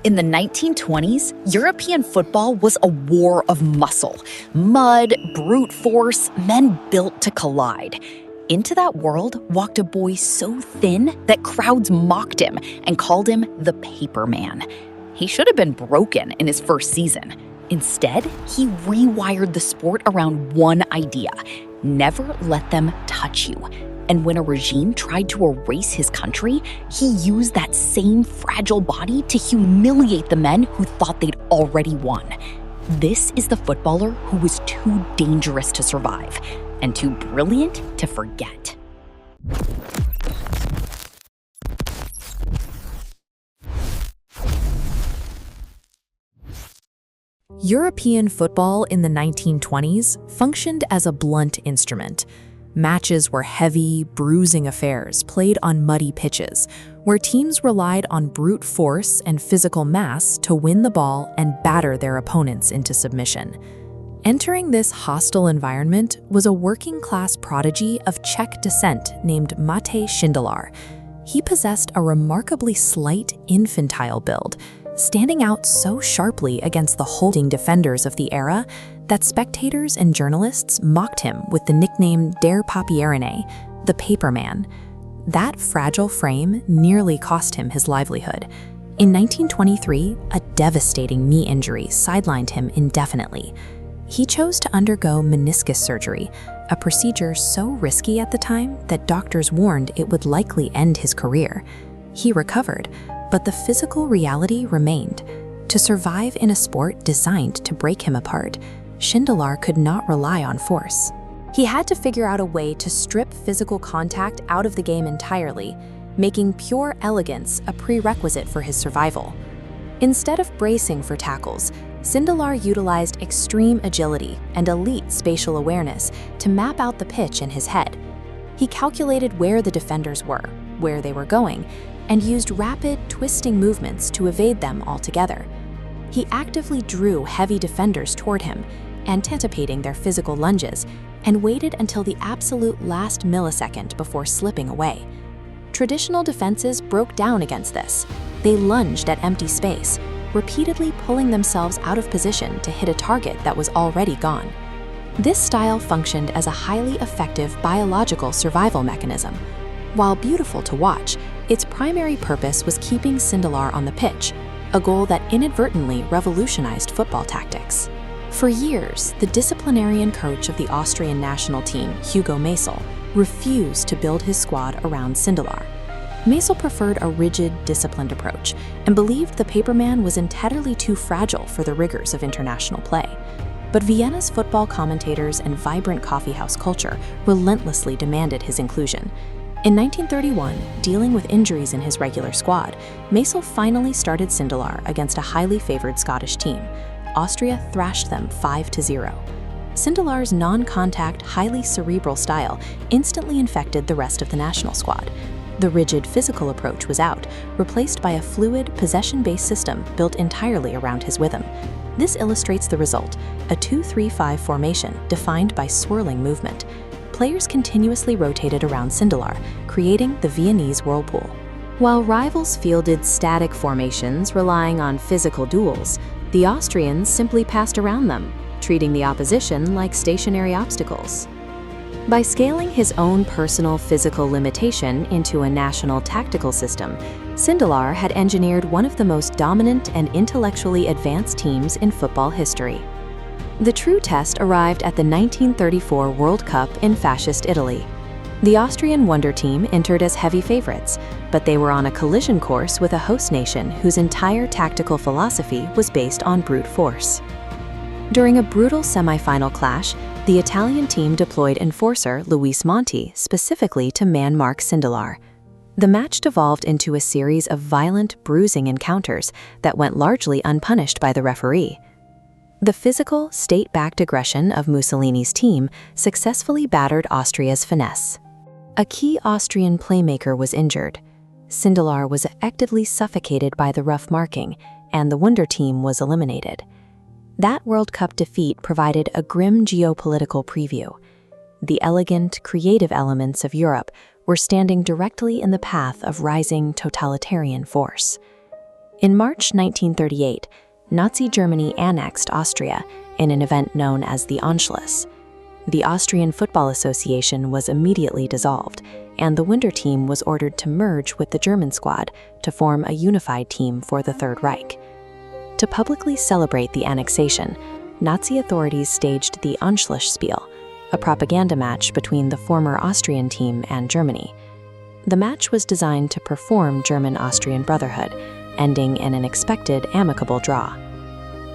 In the 1920s, European football was a war of muscle. Mud, brute force, men built to collide. Into that world walked a boy so thin that crowds mocked him and called him the Paper Man. He should have been broken in his first season. Instead, he rewired the sport around one idea: never let them touch you. And when a regime tried to erase his country, he used that same fragile body to humiliate the men who thought they'd already won. This is the footballer who was too dangerous to survive and too brilliant to forget. European football in the 1920s functioned as a blunt instrument. Matches were heavy, bruising affairs played on muddy pitches, where teams relied on brute force and physical mass to win the ball and batter their opponents into submission. Entering this hostile environment was a working-class prodigy of Czech descent named Matthias Sindelar. He possessed a remarkably slight, infantile build, standing out so sharply against the holding defenders of the era that spectators and journalists mocked him with the nickname Der Papierene, the Paper Man. That fragile frame nearly cost him his livelihood. In 1923, a devastating knee injury sidelined him indefinitely. He chose to undergo meniscus surgery, a procedure so risky at the time that doctors warned it would likely end his career. He recovered, but the physical reality remained. To survive in a sport designed to break him apart, Sindelar could not rely on force. He had to figure out a way to strip physical contact out of the game entirely, making pure elegance a prerequisite for his survival. Instead of bracing for tackles, Sindelar utilized extreme agility and elite spatial awareness to map out the pitch in his head. He calculated where the defenders were, where they were going, and used rapid, twisting movements to evade them altogether. He actively drew heavy defenders toward him, anticipating their physical lunges, and waited until the absolute last millisecond before slipping away. Traditional defenses broke down against this. They lunged at empty space, repeatedly pulling themselves out of position to hit a target that was already gone. This style functioned as a highly effective biological survival mechanism. While beautiful to watch, its primary purpose was keeping Sindelar on the pitch, a goal that inadvertently revolutionized football tactics. For years, the disciplinarian coach of the Austrian national team, Hugo Meisel, refused to build his squad around Sindelar. Meisel preferred a rigid, disciplined approach and believed the Paperman was entirely too fragile for the rigors of international play. But Vienna's football commentators and vibrant coffeehouse culture relentlessly demanded his inclusion. In 1931, dealing with injuries in his regular squad, Meisel finally started Sindelar against a highly favored Scottish team. Austria thrashed them 5-0. Sindelar's non-contact, highly cerebral style instantly infected the rest of the national squad. The rigid physical approach was out, replaced by a fluid, possession-based system built entirely around his rhythm. This illustrates the result, a 2-3-5 formation defined by swirling movement. Players continuously rotated around Sindelar, creating the Viennese whirlpool. While rivals fielded static formations relying on physical duels, the Austrians simply passed around them, treating the opposition like stationary obstacles. By scaling his own personal physical limitation into a national tactical system, Sindelar had engineered one of the most dominant and intellectually advanced teams in football history. The true test arrived at the 1934 World Cup in fascist Italy. The Austrian Wunderteam entered as heavy favorites, but they were on a collision course with a host nation whose entire tactical philosophy was based on brute force. During a brutal semi-final clash, the Italian team deployed enforcer Luis Monti specifically to man-mark Sindelar. The match devolved into a series of violent, bruising encounters that went largely unpunished by the referee. The physical, state-backed aggression of Mussolini's team successfully battered Austria's finesse. A key Austrian playmaker was injured. Sindelar was effectively suffocated by the rough marking, and the Wunderteam was eliminated. That World Cup defeat provided a grim geopolitical preview. The elegant, creative elements of Europe were standing directly in the path of rising totalitarian force. In March 1938, Nazi Germany annexed Austria in an event known as the Anschluss. The Austrian Football Association was immediately dissolved, and the Wunderteam was ordered to merge with the German squad to form a unified team for the Third Reich. To publicly celebrate the annexation, Nazi authorities staged the Anschlussspiel, a propaganda match between the former Austrian team and Germany. The match was designed to perform German-Austrian brotherhood, ending in an expected amicable draw.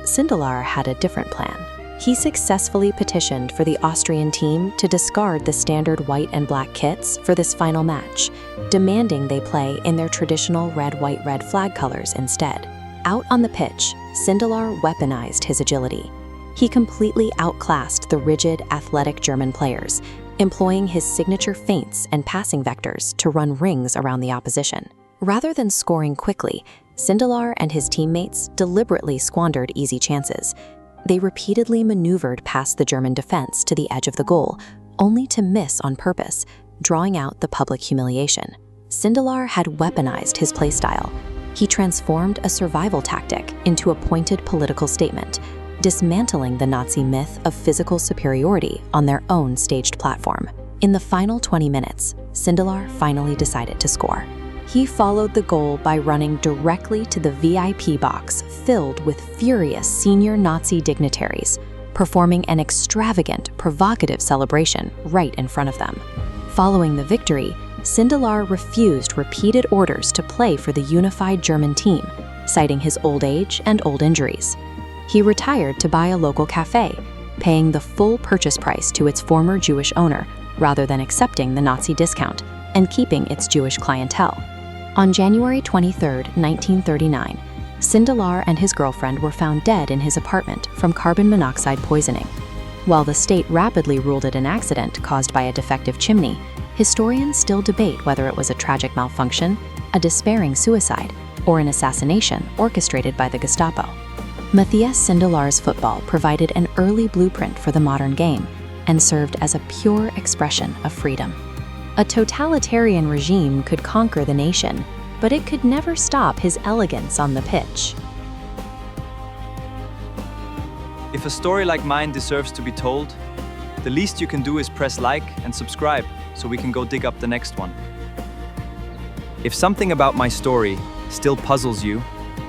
Sindelar had a different plan. He successfully petitioned for the Austrian team to discard the standard white and black kits for this final match, demanding they play in their traditional red-white-red flag colors instead. Out on the pitch, Sindelar weaponized his agility. He completely outclassed the rigid, athletic German players, employing his signature feints and passing vectors to run rings around the opposition. Rather than scoring quickly, Sindelar and his teammates deliberately squandered easy chances. They repeatedly maneuvered past the German defense to the edge of the goal, only to miss on purpose, drawing out the public humiliation. Sindelar had weaponized his playstyle. He transformed a survival tactic into a pointed political statement, dismantling the Nazi myth of physical superiority on their own staged platform. In the final 20 minutes, Sindelar finally decided to score. He followed the goal by running directly to the VIP box filled with furious senior Nazi dignitaries, performing an extravagant, provocative celebration right in front of them. Following the victory, Sindelar refused repeated orders to play for the unified German team, citing his old age and old injuries. He retired to buy a local cafe, paying the full purchase price to its former Jewish owner rather than accepting the Nazi discount and keeping its Jewish clientele. On January 23, 1939, Sindelar and his girlfriend were found dead in his apartment from carbon monoxide poisoning. While the state rapidly ruled it an accident caused by a defective chimney, historians still debate whether it was a tragic malfunction, a despairing suicide, or an assassination orchestrated by the Gestapo. Matthias Sindelar's football provided an early blueprint for the modern game and served as a pure expression of freedom. A totalitarian regime could conquer the nation, but it could never stop his elegance on the pitch. If a story like mine deserves to be told, the least you can do is press like and subscribe so we can go dig up the next one. If something about my story still puzzles you,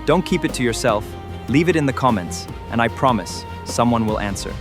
don't keep it to yourself, leave it in the comments, and I promise someone will answer.